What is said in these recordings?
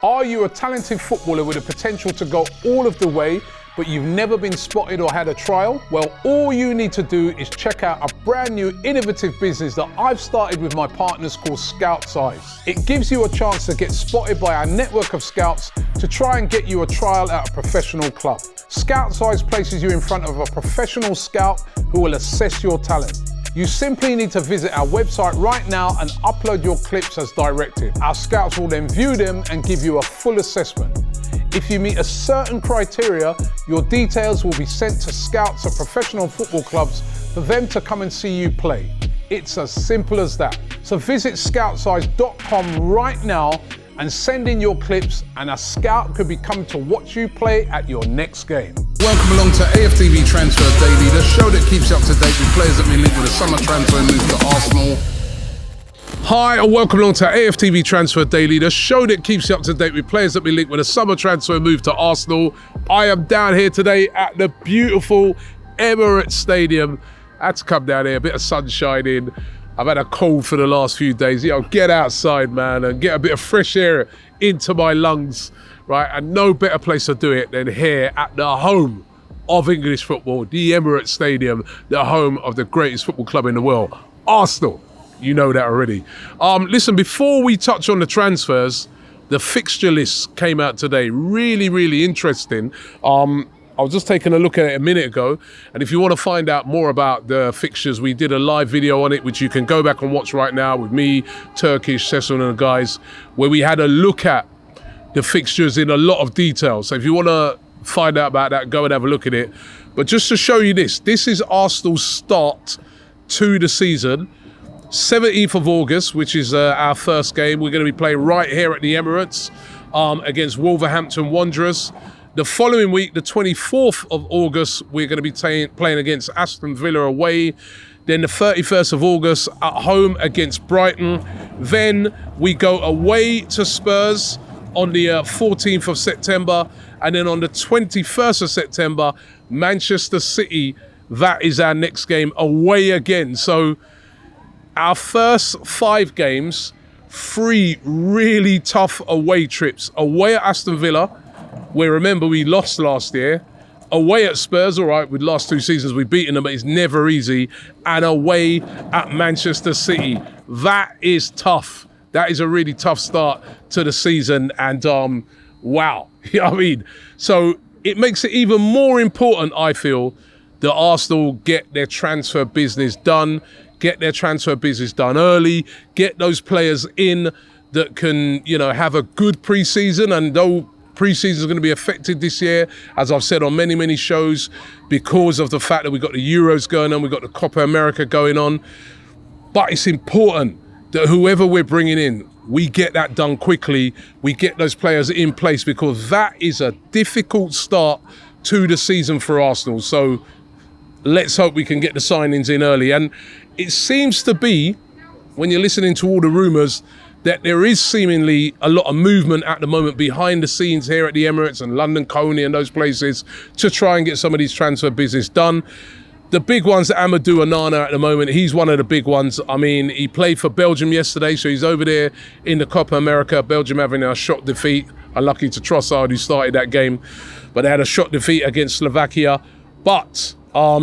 Are you a talented footballer with the potential to go all of the way, but you've never been spotted or had a trial? Well, all you need to do is check out a brand new innovative business that I've started with my partners called Scout Size. It gives you a chance to get spotted by our network of scouts to try and get you a trial at a professional club. Scout Size places you in front of a professional scout who will assess your talent. You simply need to visit our website right now and upload your clips as directed. Our scouts will then view them and give you a full assessment. If you meet a certain criteria, your details will be sent to scouts at professional football clubs for them to come and see you play. It's as simple as that. So visit scoutsize.com right now and send in your clips, and a scout could be coming to watch you play at your next game. Welcome along to AFTV Transfer Daily, the show that keeps you up to date with players that been linked with a summer transfer move to Arsenal. Hi, and welcome along to AFTV Transfer Daily, the show that keeps you up to date with players that been linked with a summer transfer move to Arsenal. I am down here today at the beautiful Emirates Stadium. I had to come down here, a bit of sunshine in. I've had a cold for the last few days. Get outside, man, and get a bit of fresh air into my lungs, right? And no better place to do it than here at the home of English football, the Emirates Stadium, the home of the greatest football club in the world, Arsenal. You know that already. Listen, before we touch on the transfers, the fixture list came out today. Really, really interesting. I was just taking a look at it a minute ago, and if you want to find out more about the fixtures, we did a live video on it, which you can go back and watch right now with me, Turkish, Cecil and the guys, where we had a look at the fixtures in a lot of detail. So if you want to find out about that, go and have a look at it. But just to show you this is Arsenal's start to the season. 17th of August, which is our first game. We're going to be playing right here at the Emirates against Wolverhampton Wanderers. The following week, the 24th of August, we're going to be playing against Aston Villa away. Then the 31st of August at home against Brighton. Then we go away to Spurs on the 14th of September. And then on the 21st of September, Manchester City. That is our next game away again. So our first 5 games, 3 really tough away trips. Away at Aston Villa, where remember we lost last year. Away at Spurs, all right, with last 2 seasons we've beaten them, but it's never easy. And away at Manchester City. That is tough. That is a really tough start to the season. And wow, you know what I mean? So it makes it even more important, I feel, that Arsenal get their transfer business done. Get their transfer business done early. Get those players in that can, have a good pre-season. And though pre-season is going to be affected this year, as I've said on many, many shows, because of the fact that we've got the Euros going on, we've got the Copa America going on. But it's important that whoever we're bringing in, we get that done quickly. We get those players in place, because that is a difficult start to the season for Arsenal. So let's hope we can get the signings in early. And it seems to be, when you're listening to all the rumours, that there is seemingly a lot of movement at the moment behind the scenes here at the Emirates and London, Coney and those places to try and get some of these transfer business done. The big ones, Amadou Onana at the moment, he's one of the big ones. I mean, he played for Belgium yesterday, so he's over there in the Copa America. Belgium having a shot defeat. Unlucky to Trossard, who started that game. But they had a shot defeat against Slovakia. But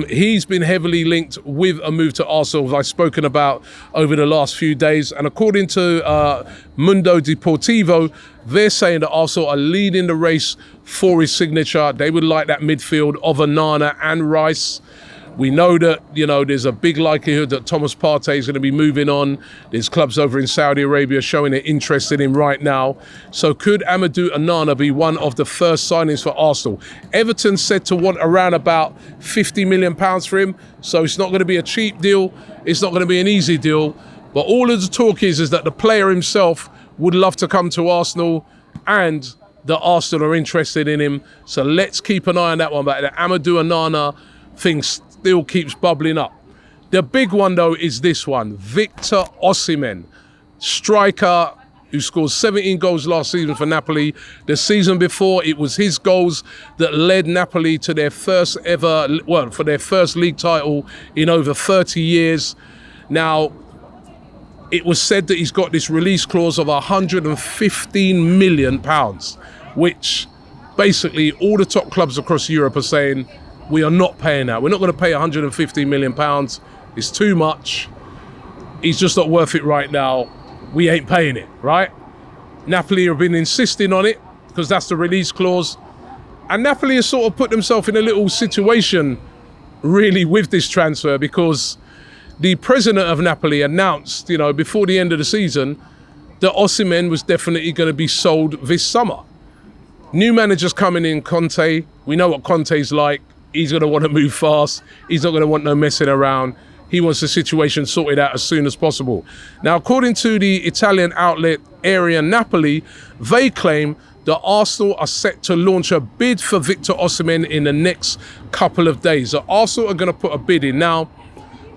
he's been heavily linked with a move to Arsenal, as I've spoken about over the last few days. And according to Mundo Deportivo, they're saying that Arsenal are leading the race for his signature. They would like that midfield of Onana and Rice. We know that, there's a big likelihood that Thomas Partey is going to be moving on. There's clubs over in Saudi Arabia showing they're interested in him right now. So could Amadou Onana be one of the first signings for Arsenal? Everton said to want around about £50 million for him. So it's not going to be a cheap deal. It's not going to be an easy deal. But all of the talk is that the player himself would love to come to Arsenal, and that Arsenal are interested in him. So let's keep an eye on that one. But the Amadou Onana thing still keeps bubbling up. The big one, though, is this one. Victor Osimhen, striker who scored 17 goals last season for Napoli. The season before, it was his goals that led Napoli to their first league title in over 30 years. Now, it was said that he's got this release clause of £115 million, which basically all the top clubs across Europe are saying, we are not paying that. We're not going to pay £115 million. It's too much. He's just not worth it right now. We ain't paying it, right? Napoli have been insisting on it because that's the release clause. And Napoli has sort of put themselves in a little situation really with this transfer, because the president of Napoli announced, before the end of the season, that Osimhen was definitely going to be sold this summer. New managers coming in, Conte. We know what Conte's like. He's going to want to move fast. He's not going to want no messing around. He wants the situation sorted out as soon as possible. Now, according to the Italian outlet Area Napoli, they claim that Arsenal are set to launch a bid for Victor Osimhen in the next couple of days. So Arsenal are going to put a bid in. Now,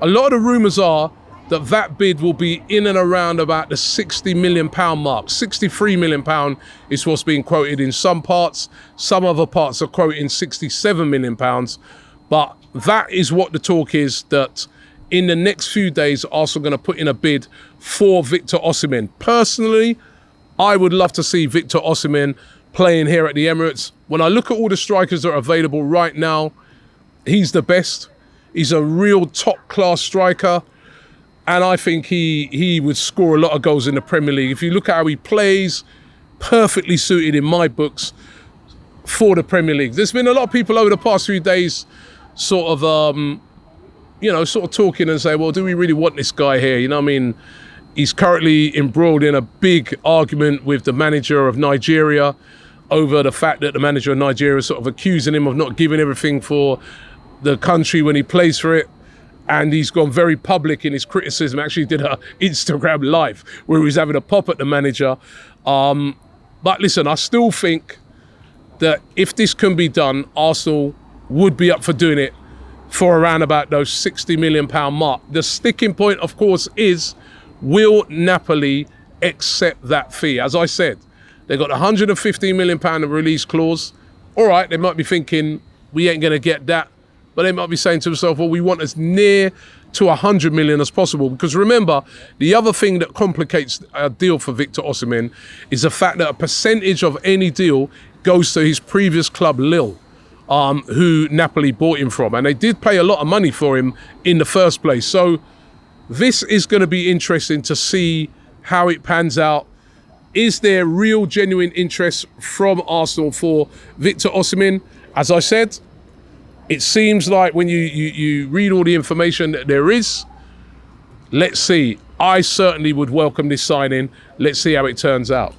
a lot of rumours are that bid will be in and around about the £60 million mark. £63 million is what's being quoted in some parts. Some other parts are quoting £67 million. But that is what the talk is, that in the next few days, Arsenal are going to put in a bid for Victor Osimhen. Personally, I would love to see Victor Osimhen playing here at the Emirates. When I look at all the strikers that are available right now, he's the best. He's a real top-class striker. And I think he would score a lot of goals in the Premier League. If you look at how he plays, perfectly suited in my books for the Premier League. There's been a lot of people over the past few days sort of talking and say, well, do we really want this guy here? He's currently embroiled in a big argument with the manager of Nigeria over the fact that the manager of Nigeria is sort of accusing him of not giving everything for the country when he plays for it. And he's gone very public in his criticism. Actually did an Instagram live where he was having a pop at the manager. But listen, I still think that if this can be done, Arsenal would be up for doing it for around about those £60 million mark. The sticking point, of course, is, will Napoli accept that fee? As I said, they got £115 million of release clause. All right, they might be thinking, we ain't going to get that. But they might be saying to themselves, well, we want as near to 100 million as possible. Because remember, the other thing that complicates a deal for Victor Osimhen is the fact that a percentage of any deal goes to his previous club, Lille, who Napoli bought him from. And they did pay a lot of money for him in the first place. So this is going to be interesting to see how it pans out. Is there real, genuine interest from Arsenal for Victor Osimhen? As I said, it seems like when you read all the information that there is. Let's see. I certainly would welcome this signing. Let's see how it turns out.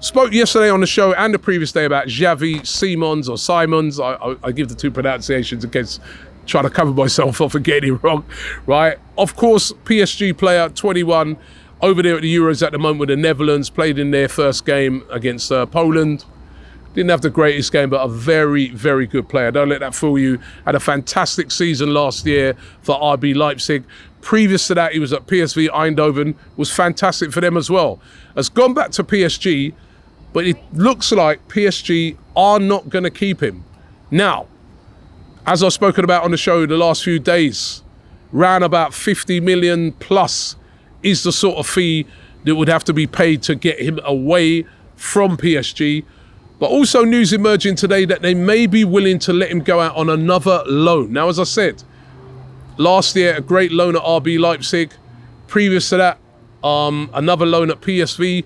Spoke yesterday on the show and the previous day about Xavi, Simons. I give the two pronunciations in case trying to cover myself off and getting it wrong, right? Of course, PSG player, 21, over there at the Euros at the moment with the Netherlands, played in their first game against Poland. Didn't have the greatest game, but a very, very good player. Don't let that fool you. Had a fantastic season last year for RB Leipzig. Previous to that, he was at PSV Eindhoven. Was fantastic for them as well. Has gone back to PSG, but it looks like PSG are not going to keep him. Now, as I've spoken about on the show the last few days, round about 50 million plus is the sort of fee that would have to be paid to get him away from PSG. But also news emerging today that they may be willing to let him go out on another loan. Now, as I said, last year, a great loan at RB Leipzig. Previous to that, another loan at PSV.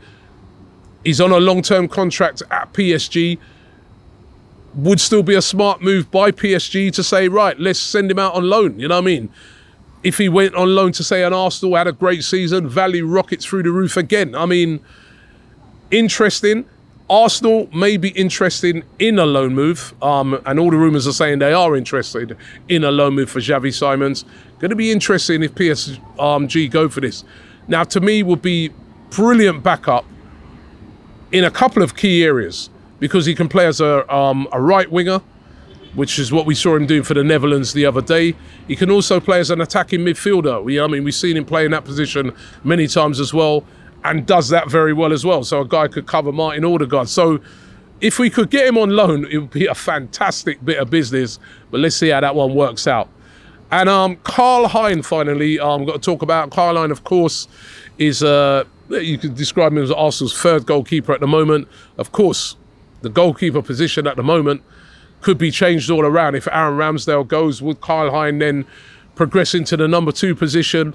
He's on a long-term contract at PSG. Would still be a smart move by PSG to say, right, let's send him out on loan. You know what I mean? If he went on loan to, say, an Arsenal, had a great season, value rockets through the roof again. I mean, interesting. Arsenal may be interested in a loan move, and all the rumours are saying they are interested in a loan move for Xavi Simons. Going to be interesting if PSG go for this. Now, to me, would be brilliant backup in a couple of key areas, because he can play as a right winger, which is what we saw him doing for the Netherlands the other day. He can also play as an attacking midfielder. We've seen him play in that position many times as well, and does that very well as well. So a guy could cover Martin Odegaard. So if we could get him on loan, it would be a fantastic bit of business. But let's see how that one works out. And Karl Hein, finally, got to talk about. Karl Hein, of course, is, you could describe him as Arsenal's third goalkeeper at the moment. Of course, the goalkeeper position at the moment could be changed all around. If Aaron Ramsdale goes, would Karl Hein then progress into the number 2 position?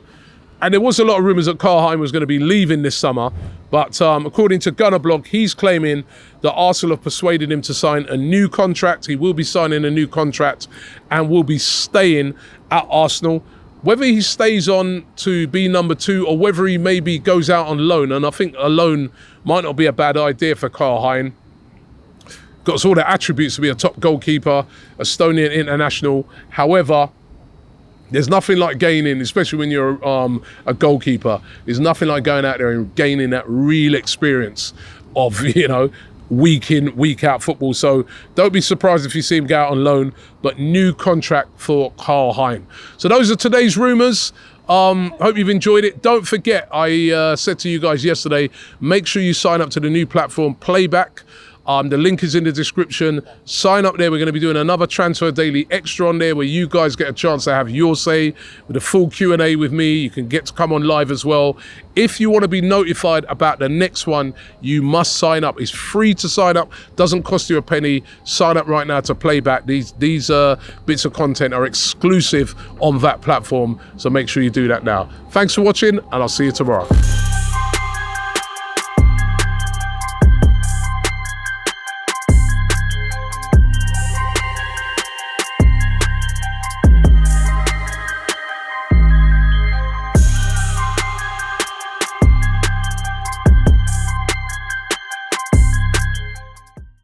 And there was a lot of rumours that Karl Hein was going to be leaving this summer. But according to Gunner Blog, he's claiming that Arsenal have persuaded him to sign a new contract. He will be signing a new contract and will be staying at Arsenal. Whether he stays on to be number 2 or whether he maybe goes out on loan, and I think a loan might not be a bad idea for Karl Hein. Got all the attributes to be a top goalkeeper, Estonian international. However, there's nothing like gaining, especially when you're a goalkeeper, there's nothing like going out there and gaining that real experience of, week in, week out football. So don't be surprised if you see him go out on loan, but new contract for Karl Hein. So those are today's rumours. Hope you've enjoyed it. Don't forget, I said to you guys yesterday, make sure you sign up to the new platform, Playback. The link is in the description. Sign up there. We're going to be doing another Transfer Daily Extra on there where you guys get a chance to have your say with a full Q&A with me. You can get to come on live as well. If you want to be notified about the next one, you must sign up. It's free to sign up. Doesn't cost you a penny. Sign up right now to Playback. These bits of content are exclusive on that platform. So make sure you do that now. Thanks for watching, and I'll see you tomorrow.